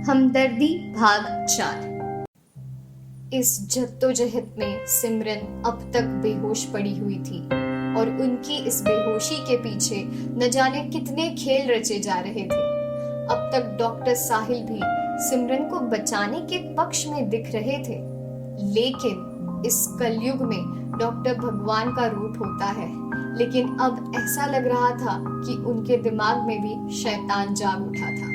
हमदर्दी भाग 4। इस जद्दोजहद में सिमरन अब तक बेहोश पड़ी हुई थी और उनकी इस बेहोशी के पीछे न जाने कितने खेल रचे जा रहे थे। अब तक डॉक्टर साहिल भी सिमरन को बचाने के पक्ष में दिख रहे थे, लेकिन इस कलयुग में डॉक्टर भगवान का रूप होता है। लेकिन अब ऐसा लग रहा था कि उनके दिमाग में भी शैतान जाग उठा था।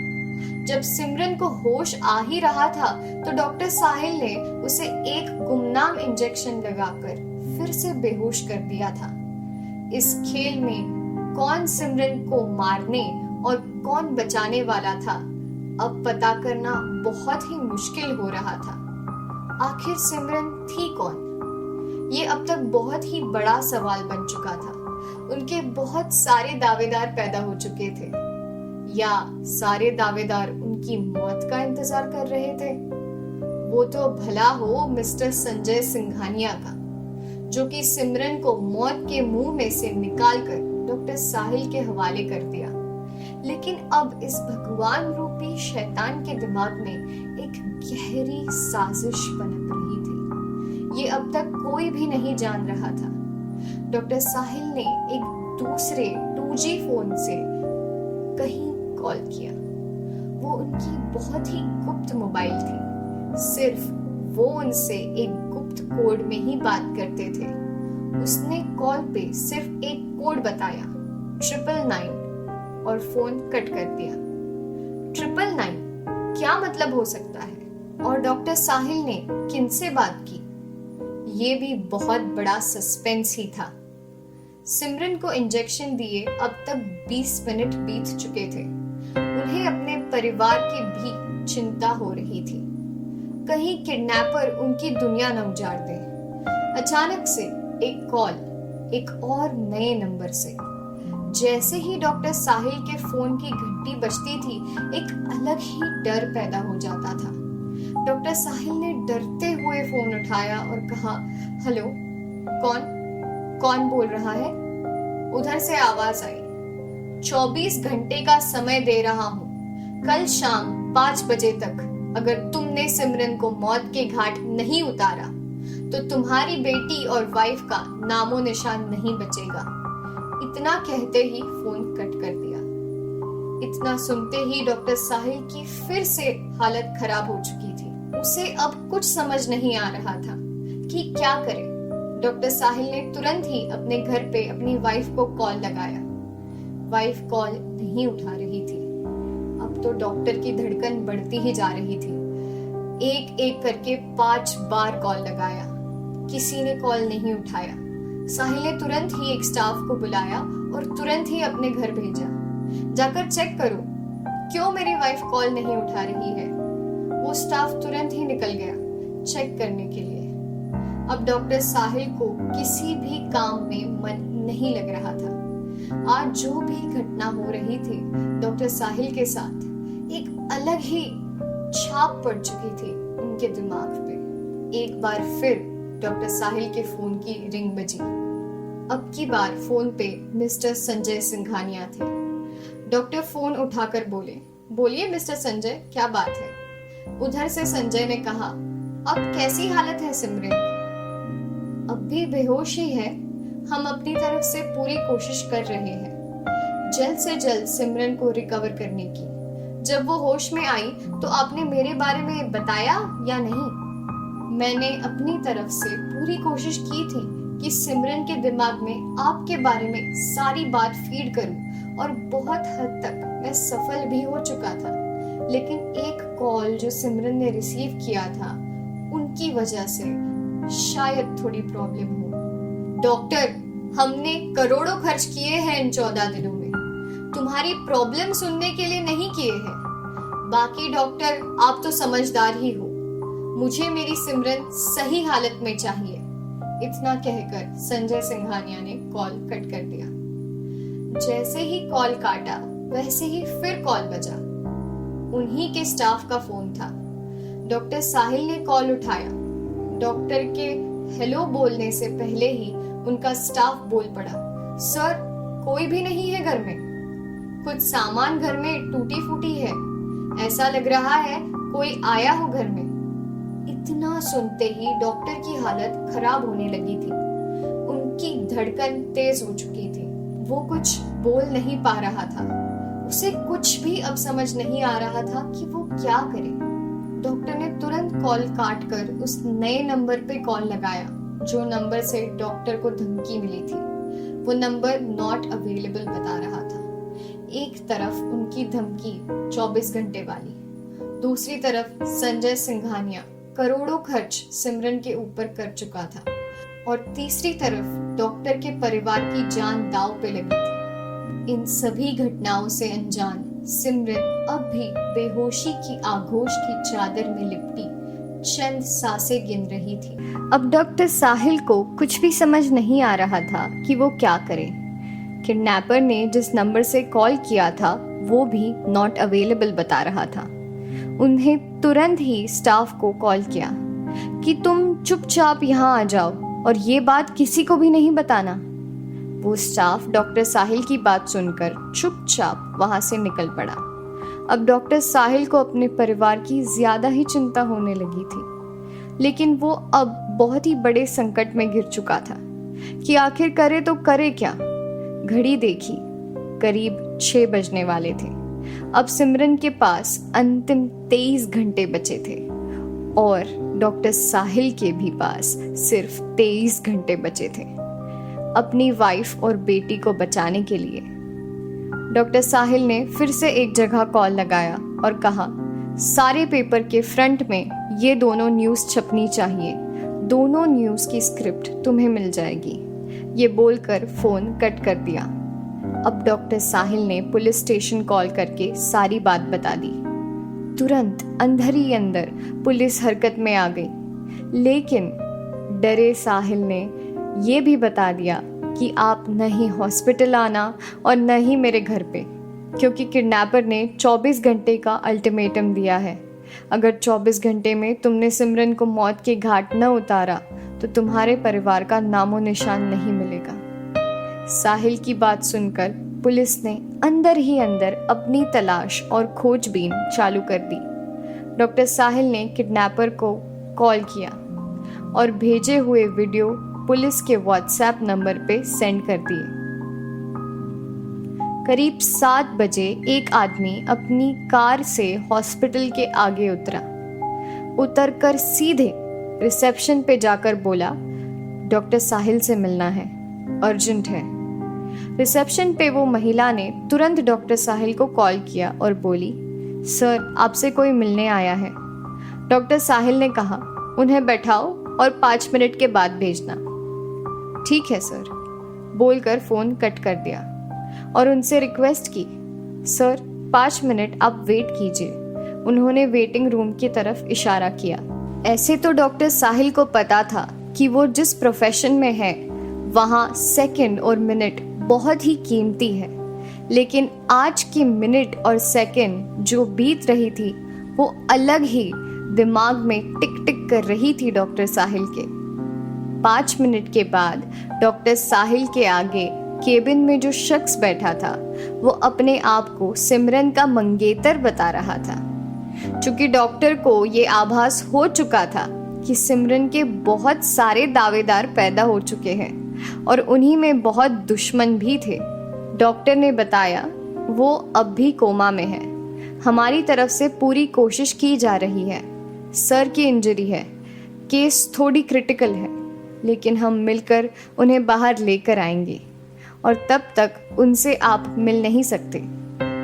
जब सिमरन को होश आ ही रहा था तो डॉक्टर साहिल ने उसे एक गुमनाम इंजेक्शन लगाकर फिर से बेहोश कर दिया था। इस खेल में कौन सिमरन को मारने और कौन बचाने वाला था, अब पता करना बहुत ही मुश्किल हो रहा था। आखिर सिमरन थी कौन? ये अब तक बहुत ही बड़ा सवाल बन चुका था। उनके बहुत सारे दावेदार पैदा हो चुके थे, या सारे दावेदार उनकी मौत का इंतजार कर रहे थे। वो तो भला हो मिस्टर संजय सिंघानिया का, जो कि सिमरन को मौत के मुंह में से निकालकर डॉक्टर साहिल के हवाले कर दिया। लेकिन अब इस भगवान रूपी शैतान के दिमाग में एक गहरी साजिश पनप रही थी। ये अब तक कोई भी नहीं जान रहा था। डॉक्टर साहिल ने एक दूसरे 2G फोन से कहीं कॉल किया। वो उनकी बहुत ही गुप्त मोबाइल थी। सिर्फ वो उनसे एक गुप्त कोड में ही बात करते थे। उसने कॉल पे सिर्फ एक कोड बताया, 999, और फोन कट कर दिया। 999 क्या मतलब हो सकता है? और डॉक्टर साहिल ने किनसे बात की? ये भी बहुत बड़ा सस्पेंस ही था। सिमरन को इंजेक्शन दिए अब तक 20 मिनट बीत चुके थे। उन्हें अपने परिवार की भी चिंता हो रही थी, कहीं किडनैपर उनकी दुनिया न उजाड़ दे। अचानक से एक कॉल एक और नए नंबर से। जैसे ही डॉक्टर साहिल के फोन की घंटी बजती थी, एक अलग ही डर पैदा हो जाता था। डॉक्टर साहिल ने डरते हुए फोन उठाया और कहा, हेलो, कौन बोल रहा है? उधर से आवाज आई, 24 घंटे का समय दे रहा हूँ। कल शाम 5 बजे तक अगर तुमने सिमरन को मौत के घाट नहीं उतारा तो तुम्हारी बेटी और वाइफ का नामो निशान नहीं बचेगा। इतना कहते ही फोन कट कर दिया। इतना सुनते ही डॉक्टर साहिल की फिर से हालत खराब हो चुकी थी। उसे अब कुछ समझ नहीं आ रहा था कि क्या करे। डॉक्टर साहिल ने तुरंत ही अपने घर पे अपनी वाइफ को कॉल लगाया। वाइफ कॉल नहीं उठा रही थी। अब तो डॉक्टर की धड़कन बढ़ती ही जा रही थी। एक एक करके 5 बार कॉल लगाया, किसी ने कॉल नहीं उठाया। साहिल ने तुरंत ही एक स्टाफ को बुलाया और तुरंत ही अपने घर भेजा, जाकर चेक करो क्यों मेरी वाइफ कॉल नहीं उठा रही है। वो स्टाफ तुरंत ही निकल गया चेक करने के लिए। अब डॉक्टर साहिल को किसी भी काम में मन नहीं लग रहा था। आज जो भी घटना हो रही थी डॉक्टर साहिल के साथ, एक अलग ही छाप पड़ चुकी थी उनके दिमाग पे। एक बार फिर डॉक्टर साहिल के फोन की रिंग बजी। अब की बार फोन पे मिस्टर संजय सिंघानिया थे। डॉक्टर फोन उठाकर बोलिए मिस्टर संजय, क्या बात है? उधर से संजय ने कहा, अब कैसी हालत है सिमरन की? अब भी बेहोश ही है। हम अपनी तरफ से पूरी कोशिश कर रहे हैं जल्द से जल्द सिमरन को रिकवर करने की। जब वो होश में आई तो आपने मेरे बारे में बताया या नहीं? मैंने अपनी तरफ से पूरी कोशिश की थी कि सिमरन के दिमाग में आपके बारे में सारी बात फीड करूं, और बहुत हद तक मैं सफल भी हो चुका था। लेकिन एक कॉल जो सिमरन ने रिसीव किया था, उनकी वजह से शायद थोड़ी प्रॉब्लम हो। डॉक्टर, हमने करोड़ों खर्च किए हैं इन 14 दिनों में। तुम्हारी प्रॉब्लम सुनने के लिए नहीं किए हैं। बाकी डॉक्टर, आप तो समझदार ही हो। मुझे मेरी सिमरन सही हालत में चाहिए। इतना कहकर संजय सिंघानिया ने कॉल कट कर दिया। जैसे ही कॉल काटा वैसे ही फिर कॉल बजा। उन्हीं के स्टाफ का फोन था। डॉक्टर साहिल ने कॉल उठाया। डॉक्टर के हेलो बोलने से पहले ही उनका स्टाफ बोल पड़ा, सर, कोई भी नहीं है घर में। कुछ सामान घर में टूटी फूटी है। ऐसा लग रहा है कोई आया हो घर में। इतना सुनते ही डॉक्टर की हालत खराब होने लगी थी। उनकी धड़कन तेज हो चुकी थी। वो कुछ बोल नहीं पा रहा था। उसे कुछ भी अब समझ नहीं आ रहा था कि वो क्या करे। डॉक्टर ने तुरंत कॉल काट कर उस नए नंबर पे कॉल लगाया जो नंबर से डॉक्टर को धमकी मिली थी। वो नंबर नॉट अवेलेबल बता रहा था। एक तरफ उनकी धमकी 24 घंटे वाली, दूसरी तरफ संजय सिंघानिया करोड़ों खर्च सिमरन के ऊपर कर चुका था, और तीसरी तरफ डॉक्टर के परिवार की जान दांव पे लगी थी। इन सभी घटनाओं से अनजान सिमरन अब भी बेहोशी की आगोश की चादर में लिपटी चंद सांसें गिन रही थी। अब डॉक्टर साहिल को कुछ भी समझ नहीं आ रहा था कि वो क्या करे। किडनैपर ने जिस नंबर से कॉल किया था वो भी नॉट अवेलेबल बता रहा था। उन्हें तुरंत ही स्टाफ को कॉल किया कि तुम चुपचाप यहाँ आ जाओ और ये बात किसी को भी नहीं बताना। वो स्टाफ डॉक्टर साहिल की बात सुनकर चुपचाप वहां से निकल पड़ा। अब डॉक्टर साहिल को अपने परिवार की ज्यादा ही चिंता होने लगी थी, लेकिन वो अब बहुत ही बड़े संकट में गिर चुका था कि आखिर करे तो करे क्या। घड़ी देखी, करीब 6 बजने वाले थे। अब सिमरन के पास अंतिम 23 घंटे बचे थे और डॉक्टर साहिल के भी पास सिर्फ 23 घंटे बचे थे अपनी वाइफ और बेटी को बचाने के लिए। डॉक्टर साहिल ने फिर से एक जगह कॉल लगाया और कहा, सारे पेपर के फ्रंट में ये दोनों न्यूज़ छपनी चाहिए। दोनों न्यूज़ की स्क्रिप्ट तुम्हें मिल जाएगी। ये बोलकर फोन कट कर दिया। अब डॉक्टर साहिल ने पुलिस स्टेशन कॉल करके सारी बात बता दी। तुरंत अंदर ही अंदर पुलिस हरकत में आ गई, लेकिन डरे साहिल ने ये भी बता दिया कि आप न ही हॉस्पिटल आना और न ही मेरे घर पे, क्योंकि किडनैपर ने 24 घंटे का अल्टीमेटम दिया है। अगर 24 घंटे में तुमने सिमरन को मौत के घाट न उतारा तो तुम्हारे परिवार का नामो निशान नहीं मिलेगा। साहिल की बात सुनकर पुलिस ने अंदर ही अंदर अपनी तलाश और खोजबीन चालू कर दी। डॉक्टर साहिल ने किडनैपर को कॉल किया और भेजे हुए वीडियो पुलिस के व्हाट्सएप नंबर पे सेंड कर दिए। करीब 7 बजे एक आदमी अपनी कार से हॉस्पिटल के आगे उतरकर सीधे रिसेप्शन पे जाकर बोला, डॉक्टर साहिल से मिलना है, अर्जेंट है। रिसेप्शन पे वो महिला ने तुरंत डॉक्टर साहिल को कॉल किया और बोली, सर आपसे कोई मिलने आया है। डॉक्टर साहिल ने कहा, उन्हें बैठाओ और 5 मिनट के बाद भेजना। ठीक है सर, बोलकर फोन कट कर दिया और उनसे रिक्वेस्ट की, सर 5 मिनट आप वेट कीजिए। उन्होंने वेटिंग रूम की तरफ इशारा किया। ऐसे तो डॉक्टर साहिल को पता था कि वो जिस प्रोफेशन में है वहाँ सेकंड और मिनट बहुत ही कीमती है, लेकिन आज की मिनट और सेकंड जो बीत रही थी वो अलग ही दिमाग में टिक टिक कर रही थी डॉक्टर साहिल के। 5 मिनट के बाद डॉक्टर साहिल के आगे केबिन में जो शख्स बैठा था वो अपने आप को सिमरन का मंगेतर बता रहा था। चूंकि डॉक्टर को ये आभास हो चुका था कि सिमरन के बहुत सारे दावेदार पैदा हो चुके हैं और उन्हीं में बहुत दुश्मन भी थे। डॉक्टर ने बताया, वो अब भी कोमा में है। हमारी तरफ से पूरी कोशिश की जा रही है। सर की इंजरी है, केस थोड़ी क्रिटिकल है, लेकिन हम मिलकर उन्हें बाहर लेकर आएंगे और तब तक उनसे आप मिल नहीं सकते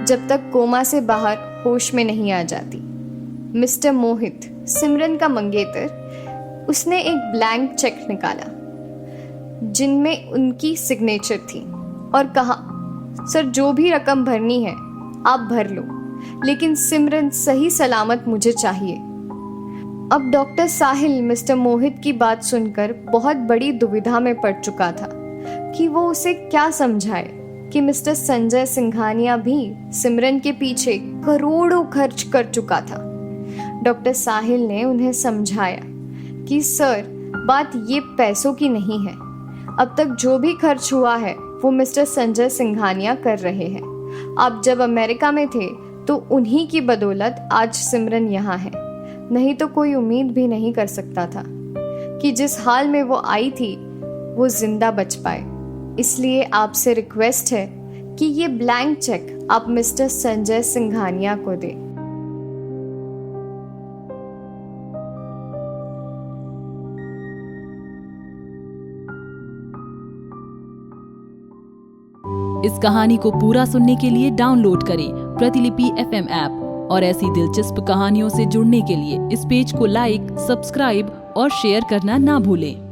जब तक कोमा से बाहर होश में नहीं आ जाती। मिस्टर मोहित, सिमरन का मंगेतर, उसने एक ब्लैंक चेक निकाला जिनमें उनकी सिग्नेचर थी और कहा, सर जो भी रकम भरनी है आप भर लो, लेकिन सिमरन सही सलामत मुझे चाहिए। अब डॉक्टर साहिल मिस्टर मोहित की बात सुनकर बहुत बड़ी दुविधा में पड़ चुका था कि वो उसे क्या समझाए कि मिस्टर संजय सिंघानिया भी सिमरन के पीछे करोड़ों खर्च कर चुका था। डॉक्टर साहिल ने उन्हें समझाया कि सर बात ये पैसों की नहीं है। अब तक जो भी खर्च हुआ है वो मिस्टर संजय सिंघानिया कर रहे हैं। आप जब अमेरिका में थे तो उन्हीं की बदौलत आज सिमरन यहाँ है। नहीं तो कोई उम्मीद भी नहीं कर सकता था कि जिस हाल में वो आई थी वो जिंदा बच पाए। इसलिए आपसे रिक्वेस्ट है कि ये ब्लैंक चेक आप मिस्टर संजय सिंघानिया को दें। इस कहानी को पूरा सुनने के लिए डाउनलोड करें प्रतिलिपि FM ऐप और ऐसी दिलचस्प कहानियों से जुड़ने के लिए इस पेज को लाइक, सब्सक्राइब और शेयर करना ना भूलें।